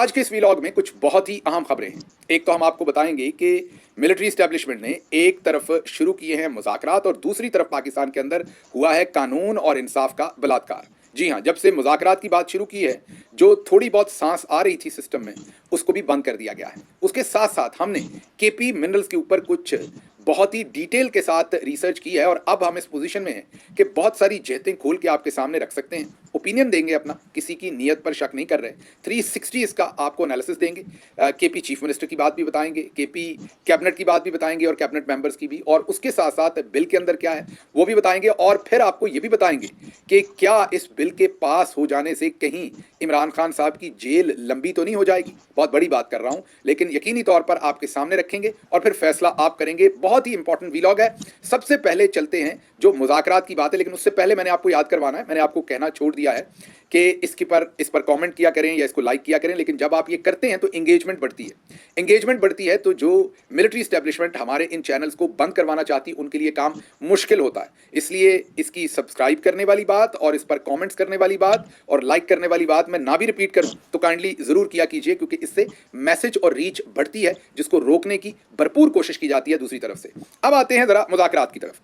आज के इस व्लॉग में कुछ बहुत ही अहम खबरें हैं। एक तो हम आपको बताएंगे कि मिलिट्री इस्टेब्लिशमेंट ने एक तरफ शुरू किए हैं मुज़ाकरात और दूसरी तरफ पाकिस्तान के अंदर हुआ है कानून और इंसाफ का बलात्कार। जी हाँ, जब से मुज़ाकरात की बात शुरू की है, जो थोड़ी बहुत सांस आ रही थी सिस्टम में, उसको भी बंद कर दिया गया है। उसके साथ साथ हमने केपी मिनरल्स के ऊपर कुछ बहुत ही डिटेल के साथ रिसर्च की है और अब हम इस पोजीशन में हैं कि बहुत सारी जहतें खोल के आपके सामने रख सकते हैं, ओपिनियन देंगे अपना, किसी की नीयत पर शक नहीं कर रहे। 360 इसका आपको एनालिसिस देंगे। केपी चीफ मिनिस्टर की बात भी बताएंगे, केपी कैबिनेट की बात भी बताएंगे और कैबिनेट मेंबर्स की भी, और उसके साथ साथ बिल के अंदर क्या है वो भी बताएंगे। और फिर आपको ये भी बताएंगे कि क्या इस बिल के पास हो जाने से कहीं इमरान खान साहब की जेल लंबी तो नहीं हो जाएगी। बहुत बड़ी बात कर रहा हूं, लेकिन यकीनी तौर पर आपके सामने रखेंगे और फिर फैसला आप करेंगे। बहुत ही इंपॉर्टेंट व्लॉग है। सबसे पहले चलते हैं जो मुज़ाकरात की बात है, लेकिन उससे पहले मैंने आपको याद करवाना है, मैंने आपको कहना छोड़ दिया है कि इस पर कमेंट किया करें या इसको लाइक किया करें, लेकिन जब आप ये करते हैं तो एंगेजमेंट बढ़ती है। एंगेजमेंट बढ़ती है तो जो मिलिट्री इस्टेब्लिशमेंट हमारे इन चैनल्स को बंद करवाना चाहती है उनके लिए काम मुश्किल होता है। इसलिए इसकी सब्सक्राइब करने वाली बात और इस पर कमेंट्स करने वाली बात और लाइक करने वाली बात मैं ना भी रिपीट करूं तो काइंडली जरूर किया कीजिए, क्योंकि इससे मैसेज और रीच बढ़ती है, जिसको रोकने की भरपूर कोशिश की जाती है दूसरी तरफ से। अब आते हैं जरा मुज़ाकरात की तरफ।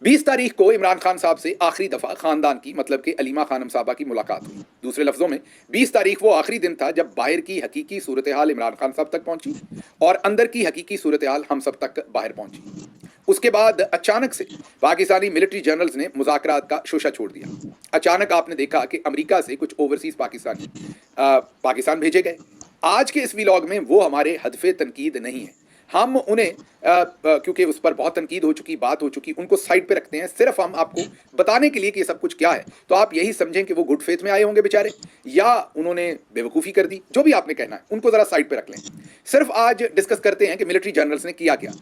20 तारीख को इमरान खान साहब से आखिरी दफा खानदान की, मतलब कि अलीमा खानम साहबा की मुलाकात हुई। दूसरे लफ्जों में 20 तारीख वो आखिरी दिन था जब बाहर की हकीकी सूरत हाल इमरान खान साहब तक पहुंची और अंदर की हकीकी सूरत हाल हम सब तक बाहर पहुंची। उसके बाद अचानक से पाकिस्तानी मिलिट्री जनरल्स ने मुज़ाकरात का शोशा छोड़ दिया। अचानक आपने देखा कि अमेरिका से कुछ ओवरसीज पाकिस्तानी पाकिस्तान भेजे गए। आज के इस व्लॉग में वो हमारे हदफे तनकीद नहीं है। हम उन्हें क्योंकि उस पर बहुत तनकीद हो चुकी, बात हो चुकी, उनको साइड पे रखते हैं। सिर्फ हम आपको बताने के लिए कि ये सब कुछ क्या है, तो आप यही समझें कि वो गुड फेथ में आए होंगे बेचारे, या उन्होंने बेवकूफ़ी कर दी। जो भी आपने कहना है उनको ज़रा साइड पे रख लें। सिर्फ आज डिस्कस करते हैं कि मिलिट्री जनरल्स ने किया क्या।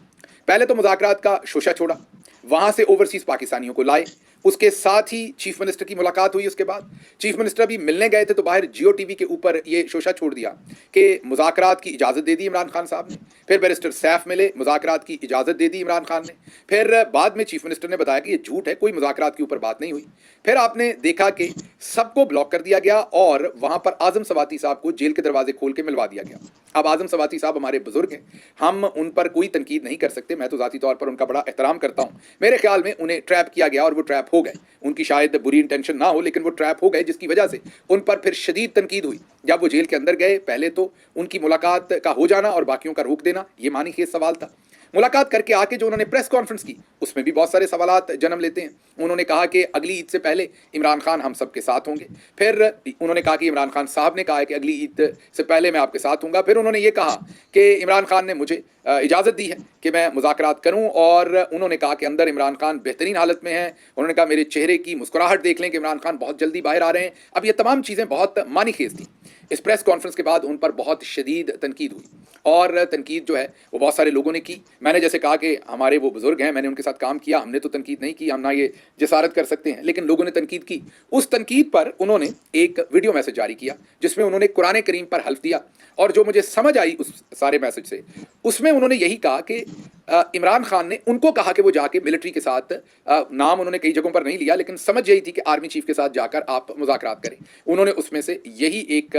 पहले तो मुज़ाकरात का शोशा छोड़ा, वहाँ से ओवरसीज़ पाकिस्तानियों को लाए, उसके साथ ही चीफ मिनिस्टर की मुलाकात हुई। उसके बाद चीफ मिनिस्टर भी मिलने गए थे तो बाहर जियो टीवी के ऊपर ये शोशा छोड़ दिया कि मुज़ाकरात की इजाज़त दे दी इमरान खान साहब ने। फिर बैरिस्टर सैफ मिले, मुज़ाकरात की इजाज़त दे दी इमरान खान ने। फिर बाद में चीफ मिनिस्टर ने बताया कि ये झूठ है, कोई मुज़ाकरात के ऊपर बात नहीं हुई। फिर आपने देखा कि सबको ब्लॉक कर दिया गया और वहाँ पर आज़म सवाती साहब को जेल के दरवाजे खोल के मिलवा दिया गया। अब आज़म सवाती साहब हमारे बुजुर्ग हैं, हम उन पर कोई तनकीद नहीं कर सकते। मैं तो ज़ाती तौर पर उनका बड़ा एहतराम करता हूँ। मेरे ख्याल में उन्हें ट्रैप किया गया और वो ट्रैप हो गए। उनकी शायद बुरी इंटेंशन ना हो, लेकिन वो ट्रैप हो गए, जिसकी वजह से उन पर फिर शदीद तनकीद हुई। जब वो जेल के अंदर गए, पहले तो उनकी मुलाकात का हो जाना और बाकियों का रोक देना, ये मानी खेज सवाल था। मुलाकात करके आके जो उन्होंने प्रेस कॉन्फ्रेंस की, उसमें भी बहुत सारे सवालात जन्म लेते हैं। उन्होंने कहा कि अगली ईद से पहले इमरान खान हम सबके साथ होंगे। फिर उन्होंने कहा कि इमरान खान साहब ने कहा है कि अगली ईद से पहले मैं आपके साथ हूँगा। फिर उन्होंने ये कहा कि इमरान खान ने मुझे इजाज़त दी है कि मैं मुज़ाकरात करूं, और उन्होंने कहा कि अंदर इमरान खान बेहतरीन हालत में हैं। उन्होंने कहा मेरे चेहरे की मुस्कुराहट देख लें कि इमरान खान बहुत जल्दी बाहर आ रहे हैं। अब ये तमाम चीज़ें बहुत मानी खेज थी। इस प्रेस कॉन्फ्रेंस के बाद उन पर बहुत शदीद तनकीद हुई, और तनकीद जो है वो बहुत सारे लोगों ने की। मैंने जैसे कहा कि हमारे वो बुजुर्ग हैं, मैंने उनके साथ काम किया, हमने तो तनकीद नहीं की, हम ना ये जसारत कर सकते हैं, लेकिन लोगों ने तनकीद की। उस तनकीद पर उन्होंने एक वीडियो मैसेज जारी किया जिसमें उन्होंने कुरान करीम पर हल्फ दिया, और जो मुझे समझ आई उस सारे मैसेज से, उसमें उन्होंने यही कहा कि इमरान खान ने उनको कहा कि वो जाके मिलिट्री के साथ, नाम उन्होंने कई जगहों पर नहीं लिया, लेकिन समझ यही थी कि आर्मी चीफ के साथ जाकर आप मुज़ाकरात करें। उन्होंने उसमें से यही एक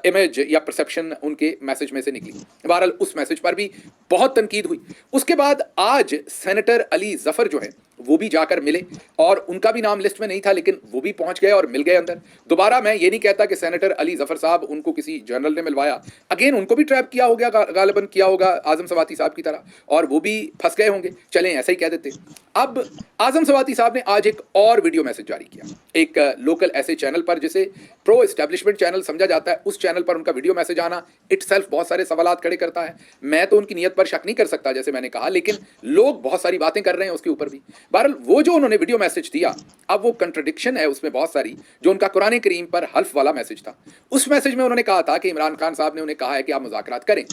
इमेज या परसेप्शन उनके मैसेज में से निकली। बहरहाल उस मैसेज पर भी बहुत तनकीद हुई। उसके बाद आज सेनेटर अली जफर जो है वो भी जाकर मिले, और उनका भी नाम लिस्ट में नहीं था, लेकिन वो भी पहुंच गए और मिल गए अंदर। दोबारा मैं ये नहीं कहता कि सेनेटर अली जफर साहब उनको किसी जनरल ने मिलवाया, अगेन उनको भी ट्रैप किया हो गया, गालिबन किया होगा आजम सवाती साहब की तरह, और वो भी फंस गए होंगे। चलें ऐसा ही कह देते। अब आजम सवाती साहब ने आज एक और वीडियो मैसेज जारी किया, एक लोकल ऐसे चैनल पर जिसे प्रो एस्टेब्लिशमेंट चैनल समझा जाता है, उस चैनल पर उनका वीडियो मैसेज आना इटसेल्फ बहुत सारे सवालात खड़े करता है। मैं तो उनकी नीयत पर शक नहीं कर सकता जैसे मैंने कहा, लेकिन लोग बहुत सारी बातें कर रहे हैं उसके ऊपर भी। बहरहाल वो जो उन्होंने वीडियो मैसेज दिया, अब वो कंट्रडिक्शन है उसमें बहुत सारी, जो उनका कुरान करीम पर हल्फ वाला मैसेज था। उस मैसेज में उन्होंने कहा था कि इमरान खान साहब ने उन्हें कहा है कि आप मुज़ाकरात करें।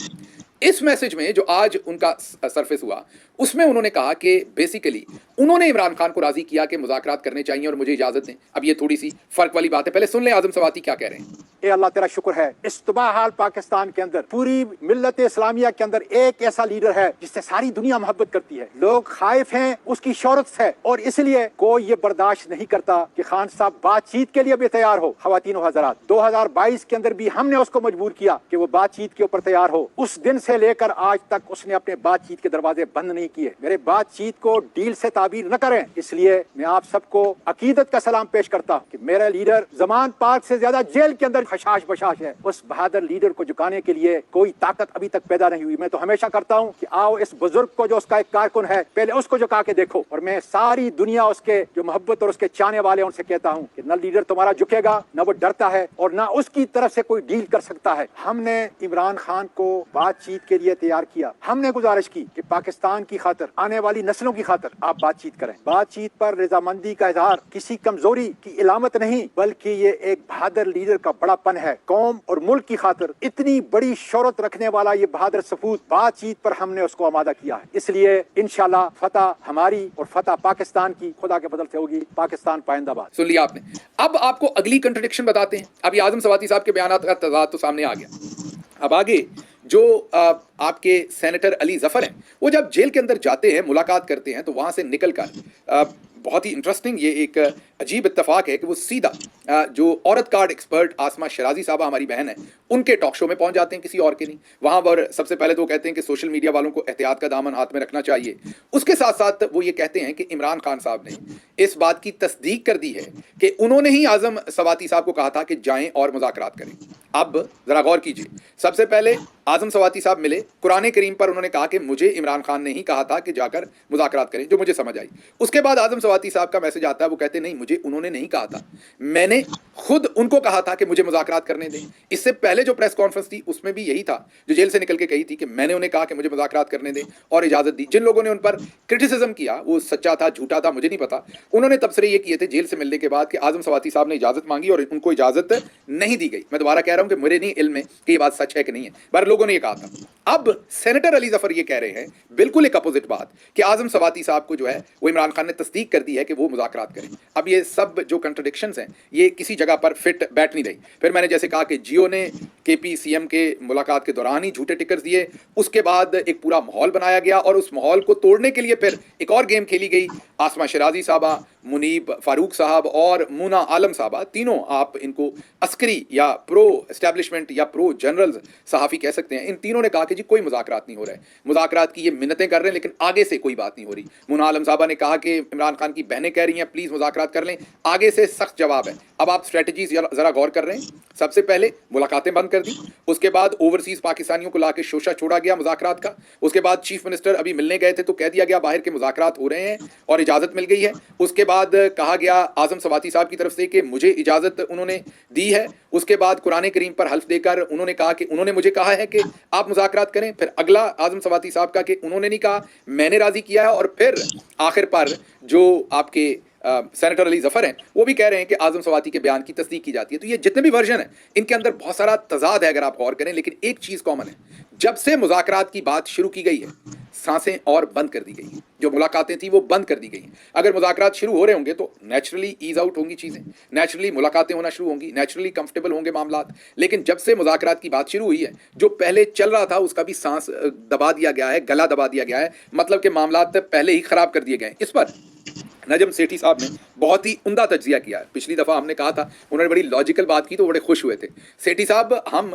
इस मैसेज में जो आज उनका सरफेस हुआ, उसमें उन्होंने कहा कि बेसिकली उन्होंने इमरान खान को राजी किया कि मुज़ाकरात करने चाहिए और मुझे इजाजत दें। अब ये थोड़ी सी फर्क वाली बात है, पहले सुन लें आजम सवाती क्या कह रहे हैं। ए अल्लाह तेरा शुक्र है, इस तबाह हाल पाकिस्तान के अंदर पूरी मिल्लत इस्लामिया के अंदर एक ऐसा लीडर है जिससे सारी दुनिया मोहब्बत करती है। लोग खाइफ हैं उसकी शोहरत से, और इसलिए कोई ये बर्दाश्त नहीं करता कि खान साहब बातचीत के लिए भी तैयार हो। खवातीन व हज़रात, 2022 के अंदर भी हमने उसको मजबूर किया कि वो बातचीत के ऊपर तैयार हो। उस दिन से लेकर आज तक उसने अपने बातचीत के दरवाजे बंद नहीं किए। मेरे बातचीत को डील से ताबीर न करें। इसलिए मैं आप सबको अकीदत का सलाम पेश करता हूं कि मेरा लीडर जमान पार्क से ज्यादा जेल के अंदर खशाश बशाश है। उस बहादुर लीडर को झुकाने के लिए कोई ताकत अभी तक पैदा नहीं हुई। मैं तो हमेशा करता हूं कि आओ इस बुजुर्ग को, जो उसका एक कारकुन है, पहले उसको झुका के देखो। और मैं सारी दुनिया उसके जो मोहब्बत और उसके चाहने वाले उनसे कहता हूं कि न लीडर तुम्हारा झुकेगा, न वो डरता है, और न उसकी तरफ से कोई डील कर सकता है। हमने इमरान खान को बातचीत के लिए तैयार किया। हमने गुजारिश की कि पाकिस्तान की खातिर, आने वाली नस्लों की खातिर आप बातचीत करें। बातचीत पर रजामंदी का इजहार किसी कमजोरी की इलामत नहीं, बल्कि ये एक बहादुर लीडर का बड़ापन है। कौम और मुल्क की खातिर इतनी बड़ी शोहरत रखने वाला ये बहादुर सपूत, बातचीत पर हमने उसको आमादा किया है। इसलिए इंशाल्लाह फतह हमारी और फतह पाकिस्तान की खुदा के बदल से होगी। पाकिस्तान पाइंदाबाद। सुन लिया आपने। अब आपको अगली कंट्रडिक्शन बताते हैं। अभी आजम सवाती साहब के बयान का तजाद तो सामने आ गया। अब आगे जो आपके सेनेटर अली जफर हैं, वो जब जेल के अंदर जाते हैं, मुलाकात करते हैं, तो वहाँ से निकल कर बहुत ही इंटरेस्टिंग, ये एक अजीब इत्तेफाक है कि वो सीधा जो औरत कार्ड एक्सपर्ट आसमा शराजी साहबा हमारी बहन है, उनके टॉक शो में पहुंच जाते हैं, किसी और के नहीं। वहाँ पर सबसे पहले तो वो कहते हैं कि सोशल मीडिया वालों को एहतियात का दामन हाथ में रखना चाहिए। उसके साथ साथ वो ये कहते हैं कि इमरान खान साहब ने इस बात की तस्दीक कर दी है कि उन्होंने ही आजम सवाती साहब को कहा था कि जाएं और मुज़ाकरात करें। अब ज़रा गौर कीजिए, सबसे पहले आजम सवाती साहब मिले, कुरान करीम पर उन्होंने कहा कि मुझे इमरान खान ने ही कहा था कि जाकर मुज़ाकरात करें, जो मुझे समझ आई। उसके बाद आजम सवाती साहब का मैसेज आता है, वो कहते नहीं, मुझे उन्होंने नहीं कहा था, मैंने खुद उनको कहा था कि मुझे मुज़ाकरात करने दें। इससे पहले जो प्रेस कॉन्फ्रेंस थी उसमें भी यही था, जो जेल से निकल के कही थी कि मैंने उन्हें कहा कि मुझे मुज़ाकरात करने दें और इजाज़त दी। जिन लोगों ने उन पर क्रिटिसिज्म किया, वो सच्चा था झूठा था मुझे नहीं पता, उन्होंने तबसरे ये किए थे जेल से मिलने के बाद कि आजम सवाती साहब ने इजाज़त मांगी और उनको इजाज़त नहीं दी गई। मैं दोबारा कह रहा हूँ कि मेरे नहीं इल्म में कि ये बात सच है कि नहीं है, पर लोगों ने ये कहा था। अब सेनेटर अली जफर ये कह रहे हैं बिल्कुल एक अपोजिट बात कि आजम सवाती साहब को जो है वो इमरान खान ने तस्दीक कर दी है कि वो मुज़ाकरात करें। अब ये सब जो कंट्रडिक्शंस हैं ये किसी जगह पर फिट बैठ नहीं रही। फिर मैंने जैसे कहा कि जियो ने केपी सीएम के मुलाकात के दौरान ही झूठे टिकट्स दिए, उसके बाद एक पूरा माहौल बनाया गया और उस माहौल को तोड़ने के लिए फिर एक और गेम खेली गई। आसमा शराजी साहबा, मुनीब फारूक साहब और मुना आलम साहबा, तीनों आप इनको अस्करी या प्रो एस्टैब्लिशमेंट या प्रो जनरल सहाफ़ी कह सकते हैं, इन तीनों ने कहा कि जी कोई मुज़ाकरात नहीं हो रहा है, मुज़ाकरात की ये मिन्नतें कर रहे हैं लेकिन आगे से कोई बात नहीं हो रही। मुना आलम साहबा ने कहा कि इमरान खान की बहनें कह रही हैं प्लीज़ मुज़ाकरात कर लें, आगे से सख्त जवाब है। अब आप स्ट्रेटजीज ज़रा गौर कर रहे हैं। सबसे पहले मुलाकातें बंद कर दी, उसके बाद ओवरसीज़ पाकिस्तानियों को लाके शोशा छोड़ा गया मुज़ाकरात का, उसके बाद चीफ मिनिस्टर अभी मिलने गए थे तो कह दिया गया बाहर के मुज़ाकरात हो रहे हैं और इजाज़त मिल गई है। उसके बाद कहा गया आजम सवाती साहब की तरफ से कि मुझे इजाज़त उन्होंने दी है। उसके बाद कुरान करीम पर हल्फ देकर उन्होंने कहा कि उन्होंने मुझे कहा है कि आप मुज़ाकरात करें। फिर अगला आजम सवाती साहब का कि उन्होंने नहीं कहा, मैंने राज़ी किया है। और फिर आखिर पर जो आपके सेनेटर अली जफर हैं वो भी कह रहे हैं कि आजम सवाती के बयान की तस्दीक की जाती है। तो ये जितने भी वर्जन हैं इनके अंदर बहुत सारा तजाद है अगर आप गौर करें, लेकिन एक चीज़ कॉमन है, जब से मुज़ाकरात की बात शुरू की गई है सांसें और बंद कर दी गई हैं, जो मुलाकातें थी वो बंद कर दी गई हैं। अगर मुज़ाकरात शुरू हो रहे होंगे तो नेचुरली ईज आउट होंगी चीज़ें, नेचुरली मुलाकातें होना शुरू होंगी, नेचुरली कंफर्टेबल होंगे मामलात। लेकिन जब से मुज़ाकरात की बात शुरू हुई है, जो पहले चल रहा था उसका भी सांस दबा दिया गया है, गला दबा दिया गया है, मतलब कि मामलात पहले ही ख़राब कर दिए गए हैं। इस पर नजम सेठी साहब ने बहुत ही उम्दा तज्जिया किया है। पिछली दफ़ा हमने कहा था, उन्होंने बड़ी लॉजिकल बात की तो बड़े खुश हुए थे। सेठी साहब, हम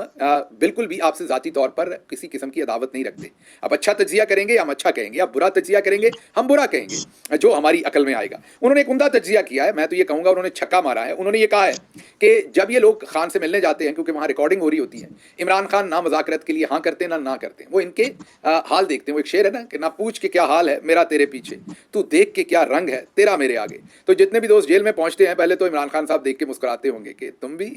बिल्कुल भी आपसे ज़ाती तौर पर किसी किस्म की अदावत नहीं रखते। अब अच्छा तज्जिया करेंगे हम अच्छा कहेंगे, अब बुरा तज्जिया करेंगे हम बुरा कहेंगे, जो हमारी अकल में आएगा। उन्होंने एक उम्दा तज्जिया किया है, मैं तो ये कहूँगा उन्होंने छक्का मारा है। उन्होंने ये कहा है कि जब ये लोग खान से मिलने जाते हैं, क्योंकि वहाँ रिकॉर्डिंग हो रही होती है, इमरान खान ना मुज़ाकरत के लिए हाँ करते हैं ना करते हैं, वो इनके हाल देखते हैं। वो एक शेर है ना कि ना पूछ के क्या हाल है मेरा तेरे पीछे, तू देख के क्या रंग है तेरा मेरे आगे। तो जितने भी दोस्त जेल में पहुंचते हैं पहले तो इमरान खान साहब देख के मुस्कुराते होंगे कि तुम भी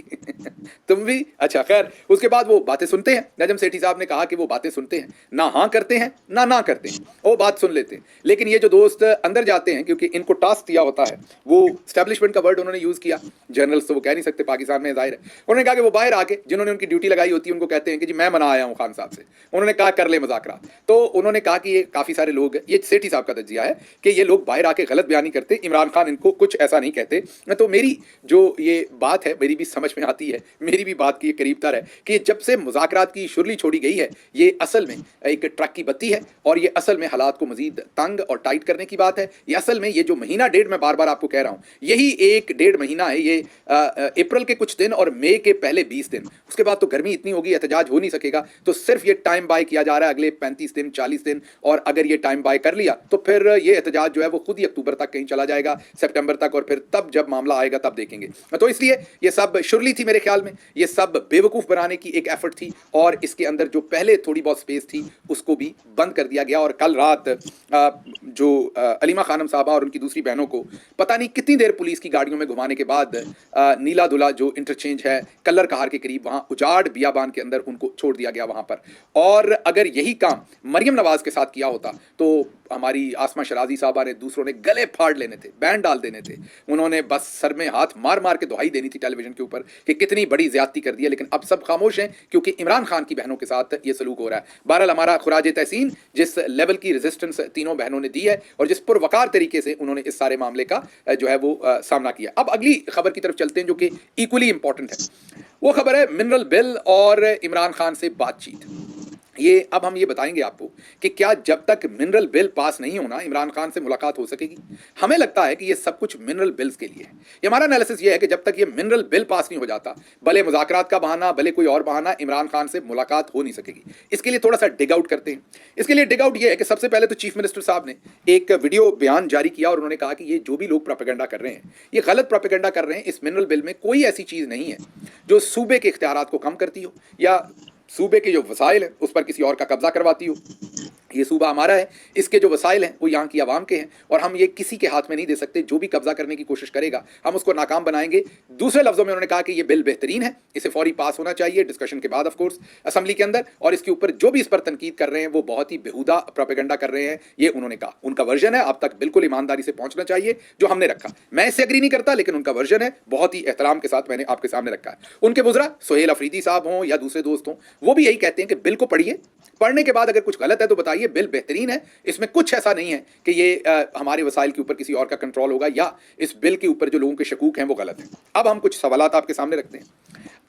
तुम भी अच्छा। खैर उसके बाद वो बातें सुनते हैं। नजम सेठी साहब ने कहा कि वो बातें सुनते हैं, ना हाँ करते हैं ना करते हैं, वो बात सुन लेते हैं। लेकिन ये जो दोस्त अंदर जाते हैं, क्योंकि इनको टास्क दिया होता है, वो स्टैब्लिशमेंट का वर्ड उन्होंने यूज किया, जर्नल्स तो वो कह नहीं सकते पाकिस्तान में, जाहिर है। उन्होंने कहा कि वो बाहर आके जिन्होंने उनकी ड्यूटी लगाई होती है उनको कहते हैं कि जी मैं मना आया हूं खान साहब से। उन्होंने कहा कर ले मुज़ाकरा। तो उन्होंने कहा कि ये काफी सारे लोग, ये सेठी साहब का तज्जिया है कि ये लोग बाहर आके गलत बयानी करते, इमरान खान इनको कुछ ऐसा नहीं कहते। तो मेरी जो ये बात है मेरी भी समझ में आती है, मेरी भी बात की करीब तर है कि जब से मुज़ाकरात की शुरली छोड़ी गई है, ये असल में एक ट्रक की बत्ती है और ये असल में हालात को मजीद तंग और टाइट करने की बात है। ये असल में ये जो महीना डेढ़ मैं बार बार आपको कह रहा हूँ, यही एक डेढ़ महीना है। ये अप्रैल के कुछ दिन और मई के पहले 20 दिन, उसके बाद तो गर्मी इतनी होगी एहतजाज हो नहीं सकेगा। तो सिर्फ ये टाइम बाय किया जा रहा है अगले 35 दिन 40 दिन, और अगर ये टाइम बाय कर लिया तो फिर ये एहतजाज जो है वो खुद ही अक्टूबर तक कहीं चला जाएगा, सितंबर तक, और फिर तब जब मामला आएगा तब देखेंगे। तो इसलिए ये सब शुरली थी मेरे ख्याल में, ये सब बेवकूफ़ बनाने की एक एफर्ट थी, और इसके अंदर जो पहले थोड़ी बहुत स्पेस थी उसको भी बंद कर दिया गया। और कल रात जो अलीमा खानम साहबा और उनकी दूसरी बहनों को पता नहीं कितनी देर पुलिस की गाड़ियों में घुमाने के बाद नीला दुला जो इंटरचेंज है कल्लर कहार के करीब, वहाँ उजाड़ बियाबान के अंदर उनको छोड़ दिया गया वहाँ पर। और अगर यही काम मरियम नवाज के साथ किया होता तो हमारी आसमा शराजी साहबा ने, दूसरों ने गले फाड़ लेने थे, बैंड डाल देने थे। उन्होंने बस सर में हाथ मार मार के दुहाई देनी थी टेलीविजन के ऊपर कि कितनी बड़ी ज्यादती कर दी है। लेकिन अब सब खामोश हैं क्योंकि इमरान खान की बहनों के साथ ये सलूक हो रहा है। बहरहाल हमारा खुराज तहसीन, जिस लेवल की रेजिस्टेंस तीनों बहनों ने दी है और जिस पुरवकार तरीके से उन्होंने इस सारे मामले का जो है वो सामना किया। अब अगली खबर की तरफ चलते हैं जो कि इक्वली इंपॉर्टेंट है। वो खबर है मिनरल बिल और इमरान खान से बातचीत। ये अब हम ये बताएंगे आपको कि क्या जब तक मिनरल बिल पास नहीं होना इमरान खान से मुलाकात हो सकेगी। हमें लगता है कि ये सब कुछ मिनरल बिल्स के लिए है। ये हमारा एनालिसिस ये है कि जब तक ये मिनरल बिल पास नहीं हो जाता, भले मुज़ाकरात का बहाना भले कोई और बहाना, इमरान खान से मुलाकात हो नहीं सकेगी। इसके लिए थोड़ा सा डिग आउट करते हैं। इसके लिए डिग आउट ये है कि सबसे पहले तो चीफ मिनिस्टर साहब ने एक वीडियो बयान जारी किया और उन्होंने कहा कि ये जो भी लोग प्रोपेगेंडा कर रहे हैं ये गलत प्रोपेगेंडा कर रहे हैं। इस मिनरल बिल में कोई ऐसी चीज़ नहीं है जो सूबे के इख्तियारात को कम करती हो या सूबे के जो वसाइल हैं उस पर किसी और का कब्जा करवाती हो। ये सूबा हमारा है, इसके जो वसाइल हैं वो यहाँ की आवाम के हैं और हम ये किसी के हाथ में नहीं दे सकते। जो भी कब्जा करने की कोशिश करेगा हम उसको नाकाम बनाएंगे। दूसरे लफ्जों में उन्होंने कहा कि ये बिल बेहतरीन है, इसे फौरी पास होना चाहिए डिस्कशन के बाद ऑफ कोर्स असेंबली के अंदर, और इसके ऊपर जो भी इस पर तनकीद कर रहे हैं वो बहुत ही बेहुदा प्रोपेगेंडा कर रहे हैं। ये उन्होंने कहा, उनका वर्जन है, अब तक बिल्कुल ईमानदारी से पहुंचना चाहिए जो हमने रखा। मैं इससे एग्री नहीं करता, लेकिन उनका वर्जन है, बहुत ही एहतराम के साथ मैंने आपके सामने रखा है। उनके वुज़रा सुहेल अफरीदी साहब हों या दूसरे दोस्त हों, वो भी यही कहते हैं कि बिल को पढ़िए, पढ़ने के बाद अगर कुछ गलत है तो बताइए। बिल बेहतरीन है, इसमें कुछ ऐसा नहीं है कि ये हमारे वसाइल के ऊपर किसी और का कंट्रोल होगा या इस बिल के ऊपर जो लोगों के शकूक हैं वो गलत है। अब हम कुछ सवालात आपके सामने रखते हैं।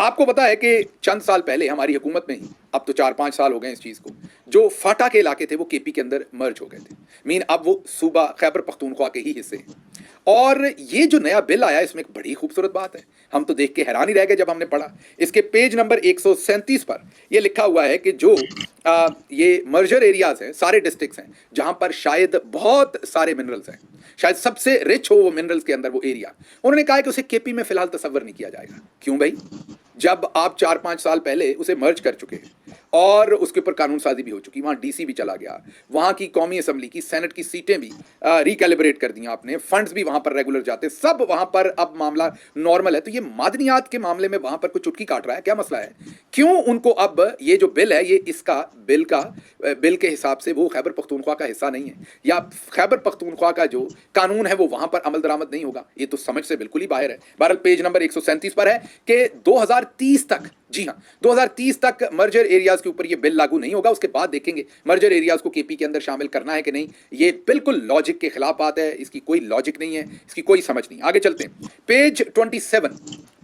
आपको पता है कि चंद साल पहले हमारी हुकूमत में ही, अब तो 4-5 साल हो गए इस चीज़ को, जो फाटा के इलाके थे वो केपी के अंदर मर्ज हो गए थे। मीन अब वो सूबा खैबर पख्तूनख्वा के ही हिस्से हैं। और ये जो नया बिल आया इसमें एक बड़ी खूबसूरत बात है, हम तो देख के हैरान ही रह गए जब हमने पढ़ा। इसके पेज नंबर 137 पर यह लिखा हुआ है कि जो ये मर्जर एरियाज हैं, सारे डिस्ट्रिक्ट्स हैं जहां पर शायद बहुत सारे मिनरल्स हैं, शायद सबसे रिच हो वो मिनरल्स के अंदर वो एरिया, उन्होंने कहा है कि उसे केपी में फिलहाल तसव्वुर नहीं किया जाएगा। क्यों भाई? जब आप 4-5 साल पहले उसे मर्ज कर चुके हैं और उसके ऊपर कानून साजी भी हो चुकी, वहाँ डीसी भी चला गया, वहाँ की कौमी असम्बली की सेनेट की सीटें भी रिकैलिब्रेट कर दी आपने, फंड्स भी वहाँ पर रेगुलर जाते, सब वहाँ पर अब मामला नॉर्मल है। तो ये मादनियात के मामले में वहाँ पर कोई चुटकी काट रहा है, क्या मसला है? क्यों उनको अब ये जो बिल है, ये इसका बिल के हिसाब से वो खैबर पख्तूनख्वा का हिस्सा नहीं है, या खैबर पख्तूनख्वा का जो कानून है वो वहाँ पर अमल दरामद नहीं होगा? ये तो समझ से बिल्कुल ही बाहर है। बहरहाल पेज नंबर 137 पर है कि 2030 तक, जी हाँ 2030 तक मर्जर एरियाज के ऊपर ये बिल लागू नहीं होगा। उसके बाद देखेंगे मर्जर एरियाज को केपी के अंदर शामिल करना है कि नहीं। ये बिल्कुल लॉजिक के खिलाफ बात है, इसकी कोई लॉजिक नहीं है, इसकी कोई समझ नहीं। आगे चलते हैं,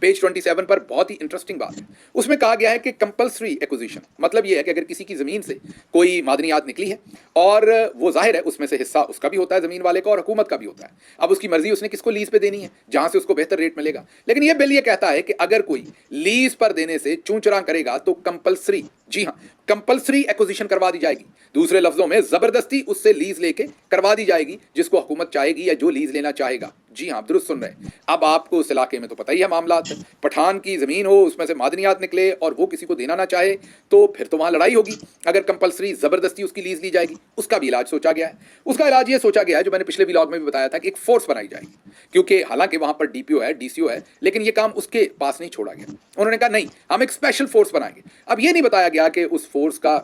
पेज 27 पर बहुत ही इंटरेस्टिंग बात है। उसमें कहा गया है कि कंपल्सरी एक्विजिशन, मतलब ये है कि अगर किसी की जमीन से कोई मादनियात निकली है और वो जाहिर है उसमें से हिस्सा उसका भी होता है जमीन वाले का और हुकूमत का भी होता है, अब उसकी मर्जी उसने किसको लीज पे देनी है जहां से उसको बेहतर रेट मिलेगा। लेकिन ये बिल ये कहता है कि अगर कोई लीज पर देने से चूंचरा करेगा तो कंपल्सरी, जी हां कंपल्सरी एक्विजिशन करवा दी जाएगी। दूसरे लफ्जों में जबरदस्ती उससे लीज लेके करवा दी जाएगी जिसको हुकूमत चाहेगी या जो लीज लेना चाहेगा, जी हाँ, दुरुस्त सुन रहे हैं। अब आपको उस इलाके में तो पता ही है मामलात, पठान की ज़मीन हो, उसमें से मादनियात निकले और वो किसी को देना ना चाहे, तो फिर तो वहाँ लड़ाई होगी। अगर कंपल्सरी ज़बरदस्ती उसकी लीज़ ली जाएगी, उसका भी इलाज सोचा गया है। उसका इलाज ये सोचा गया है, जो मैंने पिछले व्लॉग में भी बताया था, कि एक फ़ोर्स बनाई जाएगी। क्योंकि हालांकि वहाँ पर डीपीओ है, डीसीओ है, लेकिन ये काम उसके पास नहीं छोड़ा गया। उन्होंने कहा नहीं, हम एक स्पेशल फोर्स बनाएंगे। अब ये नहीं बताया गया कि उस फोर्स का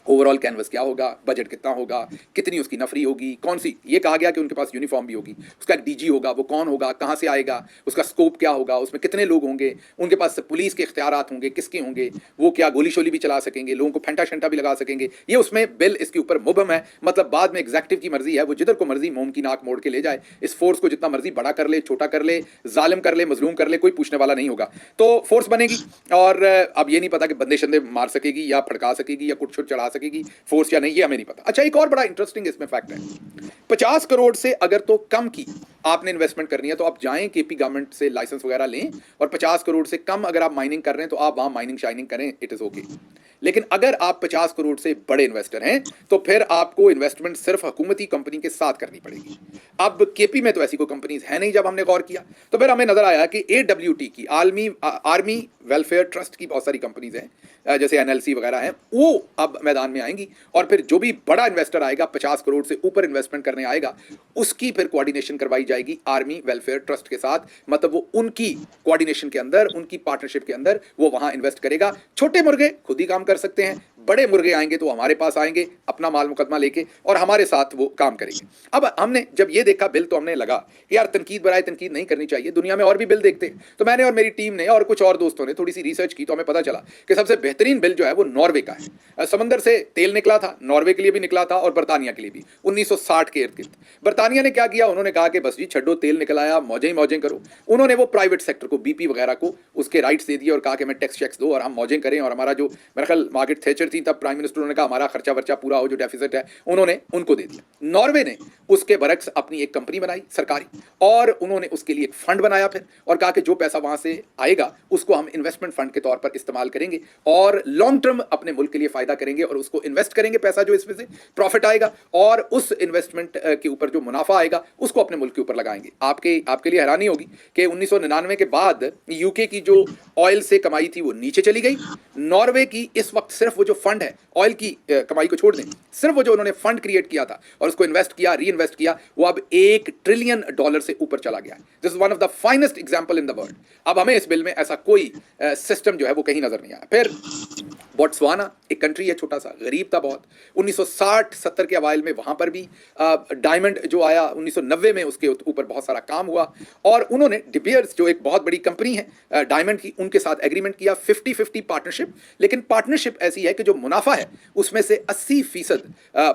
ओवरऑल कैनवस क्या होगा, बजट कितना होगा, कितनी उसकी नफरी होगी, कौन सी, ये कहा गया कि उनके पास यूनिफॉर्म भी होगी, उसका डीजी होगा, वो कौन होगा, कहाँ से आएगा, उसका स्कोप क्या होगा, उसमें कितने लोग होंगे, उनके पास पुलिस के इख्तियारात होंगे, किसके होंगे, वो क्या गोली शोली भी चला सकेंगे, लोगों को फेंटा शंटा भी लगा सकेंगे। ये उसमें बिल इसके ऊपर मुबहम है। मतलब बाद में एग्जेक्टिव की मर्जी है, वो जिधर को मर्जी मोम की नाक मोड़ के ले जाए, इस फोर्स को जितना मर्जी बड़ा कर ले, छोटा कर ले, जालिम कर ले, मजलूम कर ले, कोई पूछने वाला नहीं होगा। तो फोर्स बनेगी और अब ये नहीं पता कि बंदे शंदे मार सकेगी या फड़का सकेगी या कुछ छुट चढ़ा सकेगी फोर्स या नहीं, ये हमें नहीं पता। अच्छा, एक और बड़ा इंटरेस्टिंग इसमें फैक्ट है, 50 करोड़ से अगर तो कम की आपने इन्वेस्टमेंट करनी है तो आप जाएं केपी गवर्नमेंट से लाइसेंस वगैरह लें, और 50 करोड़ से कम अगर आप माइनिंग कर रहे हैं तो आप वहां माइनिंग शाइनिंग करें, इट इज ओके। लेकिन अगर आप 50 करोड़ से बड़े इन्वेस्टर हैं तो फिर आपको इन्वेस्टमेंट सिर्फ हुकूमती कंपनी के साथ करनी पड़ेगी। अब केपी में तो ऐसी कोई कंपनीज है नहीं। जब हमने गौर किया तो फिर हमें नजर आया कि AWT की आर्मी वेलफेयर ट्रस्ट की बहुत सारी कंपनीज हैं, जैसे NLC वगैरह हैं, वो अब मैदान में आएंगी। और फिर जो भी बड़ा इन्वेस्टर आएगा, 50 करोड़ से ऊपर इन्वेस्टमेंट करने आएगा, उसकी फिर कोऑर्डिनेशन करवाई जाएगी आर्मी वेलफेयर ट्रस्ट के साथ। मतलब वो उनकी कोऑर्डिनेशन के अंदर, उनकी पार्टनरशिप के अंदर वो वहां इन्वेस्ट करेगा। छोटे मुर्गे खुद ही काम कर सकते हैं, बड़े मुर्गे आएंगे तो हमारे पास आएंगे अपना माल मुकदमा लेके और हमारे साथ वो काम करेंगे। अब हमने जब ये देखा बिल तो हमने लगा कि यार तनकीद बराए तनकीद नहीं करनी चाहिए, दुनिया में और भी बिल देखते हैं। तो मैंने और मेरी टीम ने और कुछ और दोस्तों ने थोड़ी सी रिसर्च की तो हमें पता चला कि सबसे बेहतरीन बिल जो है वो नॉर्वे का है। समंदर से तेल निकला था, नॉर्वे के लिए भी निकला था और बर्तानिया के लिए भी, 1960 के इर्द गिर्द। बर्तानिया ने क्या किया, उन्होंने कहा कि बस जी छड्डो, तेल निकल आया, मौजें ही मौजें करो। उन्होंने वो प्राइवेट सेक्टर को, BP वगैरह को उसके राइट्स दे दिए और कहा कि हमें टैक्स चेक्स दो और हम मौजें करें। और हमारा जो मेरे ख्याल मार्गरेट थैचर थी तब प्राइम मिनिस्टर, उन्होंने कहा हमारा खर्चा वर्चा पूरा हो, जो डेफिसिट है उन्होंने उनको दे दिया। नॉर्वे ने उसके बरक्स अपनी एक कंपनी बनाई सरकारी, और उन्होंने उसके लिए एक फंड बनाया फिर, और कहा कि जो पैसा वहां से आएगा उसको हम इन्वेस्टमेंट फंड के तौर पर इस्तेमाल करेंगे और लॉन्ग टर्म अपने मुल्क के लिए फायदा करेंगे और उसको इन्वेस्ट करेंगे पैसा जो इसमें से प्रॉफिट आएगा, और उस इन्वेस्टमेंट के ऊपर जो मुनाफा आएगा उसको अपने मुल्क के ऊपर लगाएंगे। आपके लिए हैरानी होगी कि 1999 के बाद यूके की जो ऑयल से कमाई थी वो नीचे चली गई। नॉर्वे की इस वक्त सिर्फ वो जो फंड है, ऑयल की कमाई को छोड़ दें, सिर्फ वो जो उन्होंने फंड क्रिएट किया था और उसको इन्वेस्ट किया, री इन्वेस्ट किया, वो अब $1 ट्रिलियन से ऊपर चला गया है। This is one of the finest example in the world. अब हमें इस बिल में ऐसा कोई सिस्टम जो है वो कहीं नजर नहीं आया। फिर बोट्सवाना एक कंट्री है, छोटा सा, गरीब था बहुत, 1960-70 के अवाइल में वहां पर भी डायमंड जो आया 1990 में, उसके ऊपर बहुत सारा काम हुआ और उन्होंने डिबियर्स जो एक बहुत बड़ी कंपनी है डायमंड की, उनके साथ एग्रीमेंट किया 50-50 पार्टनरशिप। लेकिन पार्टनरशिप ऐसी है कि जो मुनाफा है उसमें से 80%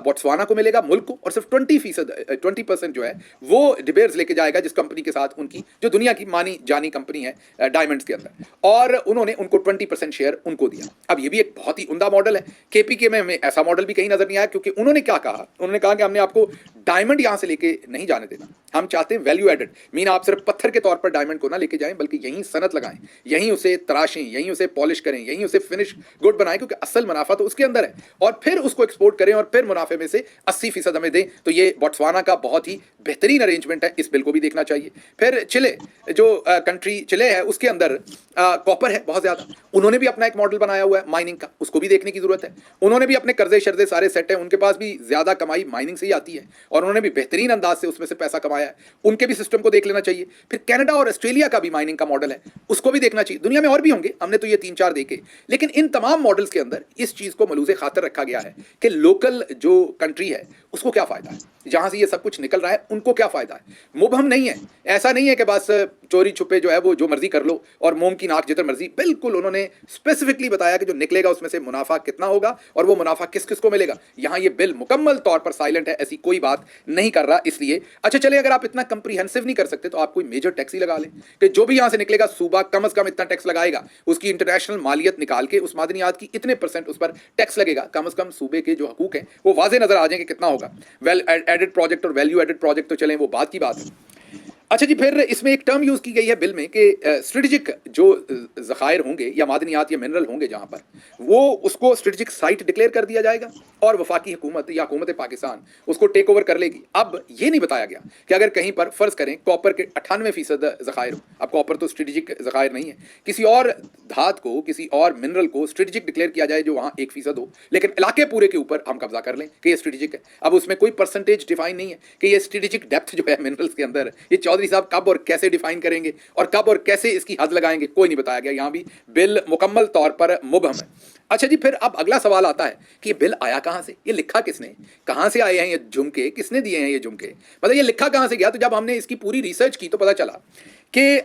बोट्सवाना को मिलेगा, मुल्क को, और सिर्फ 20% जो है वो डिबियर्स लेके जाएगा, जिस कंपनी के साथ उनकी, जो दुनिया की मानी जानी कंपनी है डायमंड्स के अंदर, और उन्होंने उनको 20% शेयर उनको दिया। अब ये भी एक बहुत ही उम्दा मॉडल है। केपीके में हमें ऐसा मॉडल भी कहीं नजर नहीं आया, क्योंकि उन्होंने क्या कहा, उन्होंने कहा कि हमने आपको डायमंड यहां से लेके नहीं जाने देना, हम चाहते हैं वैल्यू एडेड, मीन आप सिर्फ पत्थर के तौर पर डायमंड को ना लेके जाएं, बल्कि यहीं सनत लगाएं, यहीं उसे तराशें, यहीं उसे पॉलिश करें, यहीं उसे फिनिश गुड बनाएं, क्योंकि असल मुनाफा तो उसके अंदर है, और फिर उसको एक्सपोर्ट करें और फिर मुनाफे में से 80% हमें दें। तो ये बोट्सवाना का बहुत ही बेहतरीन अरेंजमेंट है, इस बिल को भी देखना चाहिए। फिर चिले, जो कंट्री चिले है, उसके अंदर कॉपर है बहुत ज्यादा, उन्होंने भी अपना एक मॉडल बनाया हुआ है माइनिंग का, उसको भी देखने की जरूरत है। उन्होंने भी अपने कर्जे शर्जे सारे सेट हैं, उनके पास भी ज्यादा कमाई माइनिंग से ही आती है और उन्होंने भी बेहतरीन अंदाज से उसमें से पैसा कमाया है, उनके भी सिस्टम को देख लेना चाहिए। फिर कनाडा और ऑस्ट्रेलिया का भी माइनिंग का मॉडल है, उसको भी देखना चाहिए। दुनिया में और भी होंगे, हमने तो ये 3-4 देखे, लेकिन इन तमाम मॉडल्स के अंदर इस चीज को मलूज़े खातर रखा गया है कि लोकल जो कंट्री है उसको क्या फायदा है, जहां से ये सब कुछ निकल रहा है उनको क्या फायदा है। मुबहम नहीं है, ऐसा नहीं है कि बस चोरी छुपे जो है वो जो मर्जी कर लो और मोम की नाक जिधर मर्जी। बिल्कुल उन्होंने स्पेसिफिकली बताया कि जो निकलेगा उसमें से मुनाफा कितना होगा और वो मुनाफा किस किस को मिलेगा। यहां ये बिल मुकम्मल तौर पर साइलेंट है, ऐसी कोई बात नहीं कर रहा। इसलिए अच्छा चले, अगर आप इतना कंप्रीहेंसिव नहीं कर सकते तो आप कोई मेजर टैक्स ही लगा लें कि जो भी यहां से निकलेगा सूबा कम से कम इतना टैक्स लगाएगा, उसकी इंटरनेशनल मालियत निकाल के उस मादनियात की इतने % उस पर टैक्स लगेगा। कम से कम सूबे के जो हकूक हैं वो वाजे नजर आ जाएंगे कितना होगा। वेल एडेड प्रोजेक्ट और वैल्यू एडेड प्रोजेक्ट तो चलें वो बात की बात है। अच्छा जी, फिर इसमें एक टर्म यूज़ की गई है बिल में कि स्ट्रेटेजिक जो ज़खायर होंगे या मादनियात या मिनरल होंगे जहाँ पर, वो उसको स्ट्रेटेजिक साइट डिक्लेयर कर दिया जाएगा और वफाकी हुकूमत या हुकूमत पाकिस्तान उसको टेक ओवर कर लेगी। अब ये नहीं बताया गया कि अगर कहीं पर फ़र्ज़ करें कॉपर के 98% ज़खायर हो, अब कॉपर तो स्ट्रेटेजिक ज़खायर नहीं है, किसी और धात को, किसी और मिनरल को स्ट्रेटेजिक डिक्लेयर किया जाए जो वहाँ 1% हो, लेकिन इलाके पूरे के ऊपर हम कब्जा कर लें कि ये स्ट्रेटेजिक है। अब उसमें कोई परसेंटेज डिफाइन नहीं है कि ये स्ट्रेटेजिक डेप्थ जो है मिनरल्स के अंदर, ये चौधरी साहब कब और कैसे डिफाइन करेंगे और कब और कैसे इसकी हद लगाएंगे, कोई नहीं बताया गया। यहाँ भी बिल मुकम्मल तौर पर मुबहम है। अच्छा जी, फिर अब अगला सवाल आता है कि ये बिल आया कहाँ से, ये लिखा किसने, कहाँ से आए हैं ये झुमके, किसने दिए हैं ये झुमके, मतलब ये लिखा कहाँ से गया। तो जब हमने इसकी पूरी रिसर्च की तो पता चला कि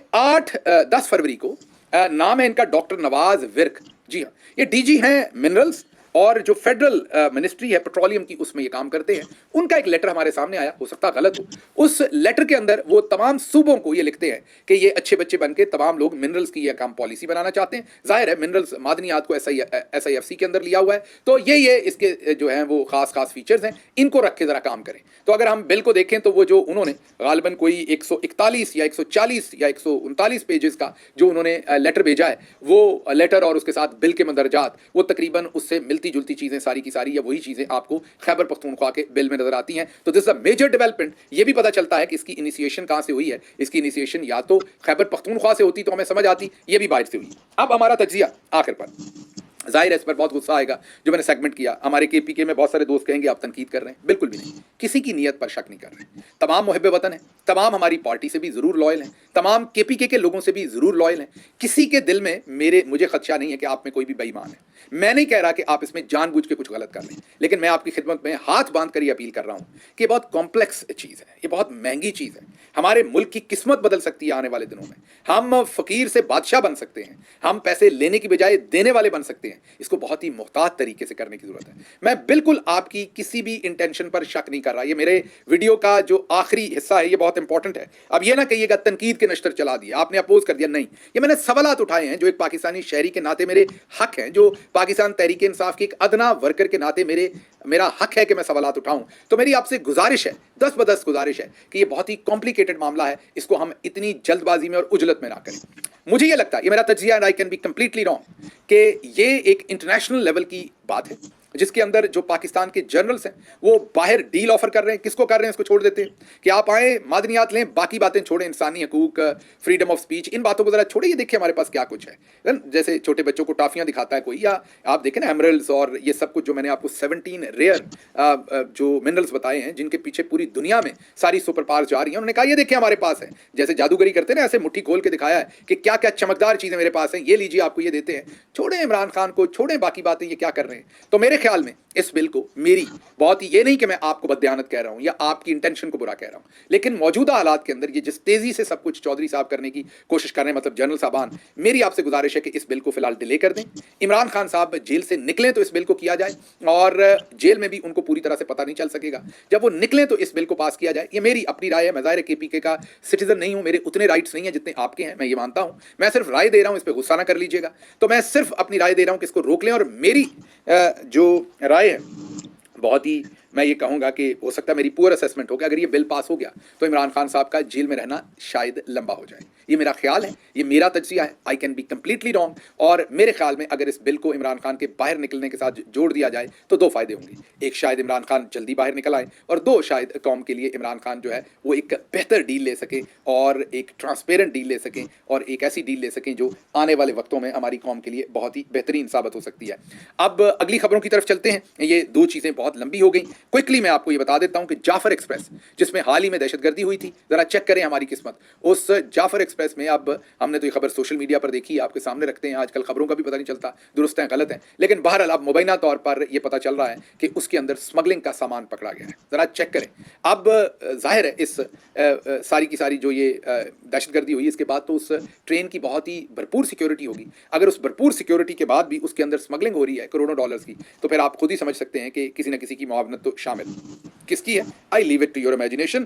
10 फरवरी को नाम है इनका डॉक्टर नवाज विर्क। जी हाँ, ये डीजी हैं मिनरल्स और जो फेडरल मिनिस्ट्री है पेट्रोलियम की, उसमें ये काम करते हैं। उनका एक लेटर हमारे सामने आया, हो सकता गलत हो। उस लेटर के अंदर वो तमाम सूबों को ये लिखते हैं कि ये अच्छे बच्चे बन के तमाम लोग मिनरल्स की ये काम पॉलिसी बनाना चाहते हैं। जाहिर है मिनरल्स मादनियात को SIFC के अंदर लिया हुआ है, तो ये इसके जो हैं वो खास फीचर्स हैं, इनको रख के ज़रा काम करें। तो अगर हम बिल को देखें तो वो जो उन्होंने गालिबन कोई 141 या 140 या 139 पेजेस का जो उन्होंने लेटर भेजा है, वो लेटर और उसके साथ बिल के मंदरजात वो तकरीबन उससे मिलती जुलती चीज़ें सारी की सारी या वही चीज़ें आपको खैबर पख्तूनख्वा के बिल में नजर आती हैं। तो this is a major development. ये भी पता चलता है कि इसकी इनिशिएशन कहाँ से हुई है। इसकी इनिशिएशन या तो खैबर पख्तूनख्वा से होती तो हमें समझ आती, ये भी बाहर से हुई। अब हमारा तज्जिया आखिर पर, जाहिर है इस पर बहुत गुस्सा आएगा जो मैंने सेगमेंट किया। हमारे KPK में बहुत सारे दोस्त कहेंगे आप तनकीद कर रहे हैं, बिल्कुल भी नहीं, किसी की नीयत पर शक नहीं कर रहे। तमाम मुहिब वतन हैं, तमाम हमारी पार्टी से भी ज़रूर लॉयल हैं, तमाम KPK के लोगों से भी ज़रूर लॉयल हैं। किसी के दिल में मुझे खदशा नहीं है कि आप में कोई भी बेईमान है। मैं नहीं कह रहा कि आप इसमें जानबूझ के कुछ गलत कर लें, लेकिन मैं आपकी खिदमत में हाथ बांध कर ये अपील कर रहा हूँ कि ये बहुत कॉम्प्लेक्स चीज़ है, ये बहुत महंगी चीज़ है। हमारे मुल्क की किस्मत बदल सकती है आने वाले दिनों में। हम फ़कीर से बादशाह बन सकते हैं, हम पैसे लेने की बजाय देने वाले बन सकते हैं। इसको बहुत ही मुहतात तरीके से करने की ज़रूरत है। मैं बिल्कुल आपकी किसी भी इंटेंशन पर शक नहीं कर रहा। ये मेरे वीडियो का जो आखिरी हिस्सा है ये बहुत इंपॉर्टेंट है। अब ये ना कहिएगा तनकीद के नश्तर चला दिया, आपने अपोज कर दिया, नहीं। ये मैंने सवालात उठाए हैं जो एक पाकिस्तानी शहरी के नाते मेरे हक हैं, जो पाकिस्तान तहरीक इंसाफ के एक अदना वर्कर के नाते मेरा हक है कि मैं सवालात उठाऊं। तो मेरी आपसे गुजारिश है, 10 बदस गुजारिश है कि ये बहुत ही कॉम्प्लिकेटेड मामला है, इसको हम इतनी जल्दबाजी में और उजलत में ना करें। मुझे ये लगता है, ये मेरा तज्जिया and I can be completely wrong, कि ये एक इंटरनेशनल लेवल की बात है जिसके अंदर जो पाकिस्तान के जर्नल्स हैं वो बाहर डील ऑफर कर रहे हैं। किसको कर रहे हैं इसको छोड़ देते हैं कि आप आए मादनियात लें, बाकी बातें छोड़ें, इंसानी हकूक, फ्रीडम ऑफ स्पीच, इन बातों को जरा छोड़े। ये देखिए हमारे पास क्या कुछ है। जैसे छोटे बच्चों को टॉफियां दिखाता है कोई, या आप देखें ना एमरल्ड्स और ये सब कुछ जो मैंने आपको 17 रेयर जो मिनरल्स बताए हैं जिनके पीछे पूरी दुनिया में सारी सुपर पावर्स जा रही हैं, उन्होंने कहा ये देखिए हमारे पास है। जैसे जादूगरी करते हैं ना, ऐसे मुट्ठी खोल के दिखाया है कि क्या क्या चमकदार चीज़ें मेरे पास हैं, ये लीजिए आपको ये देते हैं। छोड़ें इमरान खान को, छोड़ें बाकी बातें, ये क्या कर रहे हैं। तो मेरे ख्याल में इस बिल को मेरी बहुत ही, ये नहीं कि मैं आपको बददियानत कह रहा हूं या आपकी इंटेंशन को बुरा कह रहा हूं, लेकिन मौजूदा हालात के अंदर ये जिस तेजी से सब कुछ चौधरी साहब करने की कोशिश कर रहे हैं, मतलब जनरल साहबान, मेरी आपसे गुजारिश है कि इस बिल को फिलहाल डिले कर दें। इमरान खान साहब जेल से निकलें तो इस बिल को किया जाए, और जेल में भी उनको पूरी तरह से पता नहीं चल सकेगा। जब वो निकलें तो इस बिल को पास किया जाए। ये मेरी अपनी राय है। मैं ज़ाहिर KPK का सिटीजन नहीं हूं, मेरे उतने राइट्स नहीं है जितने आपके हैं, मैं ये मानता हूं। मैं सिर्फ राय दे रहा हूं, इस पर गुस्सा ना कर लीजिएगा। तो मैं सिर्फ अपनी राय दे रहा हूं कि इसको रोक लें। और मेरी जो राय है बहुत ही, मैं ये कहूँगा कि हो सकता है मेरी पुअर असेसमेंट हो गया, अगर ये बिल पास हो गया तो इमरान खान साहब का जेल में रहना शायद लंबा हो जाए। ये मेरा ख्याल है, ये मेरा तज्जिया है, आई कैन बी कम्प्लीटली रॉन्ग। और मेरे ख्याल में अगर इस बिल को इमरान खान के बाहर निकलने के साथ जोड़ दिया जाए तो 2 फ़ायदे होंगे। एक, शायद इमरान खान जल्दी बाहर निकल आए, और 2, शायद कौम के लिए इमरान खान जो है वो एक बेहतर डील ले सकें और एक ट्रांसपेरेंट डील ले सकें और एक ऐसी डील ले सकें जो आने वाले वक्तों में हमारी कौम के लिए बहुत ही बेहतरीन साबित हो सकती है। अब अगली खबरों की तरफ चलते हैं। ये 2 चीज़ें बहुत लंबी हो गई। क्विकली मैं आपको ये बता देता हूं कि जाफर एक्सप्रेस, जिसमें हाल ही में दहशतगर्दी हुई थी, जरा चेक करें हमारी किस्मत। उस जाफर एक्सप्रेस में, अब हमने तो ये खबर सोशल मीडिया पर देखी, आपके सामने रखते हैं, आजकल खबरों का भी पता नहीं चलता दुरुस्त है गलत है, लेकिन बहरहाल अब मुबैना तौर पर यह पता चल रहा है कि उसके अंदर स्मगलिंग का सामान पकड़ा गया है। जरा चेक करें। अब जाहिर है इस सारी की सारी जो ये दहशतगर्दी हुई, इसके बाद तो उस ट्रेन की बहुत ही भरपूर सिक्योरिटी होगी। अगर उस भरपूर सिक्योरिटी के बाद भी उसके अंदर स्मगलिंग हो रही है करोड़ों डॉलर्स की, तो फिर आप खुद ही समझ सकते हैं कि किसी न किसी की मुआवनत तो शामिल किसकी है। I leave it to your imagination.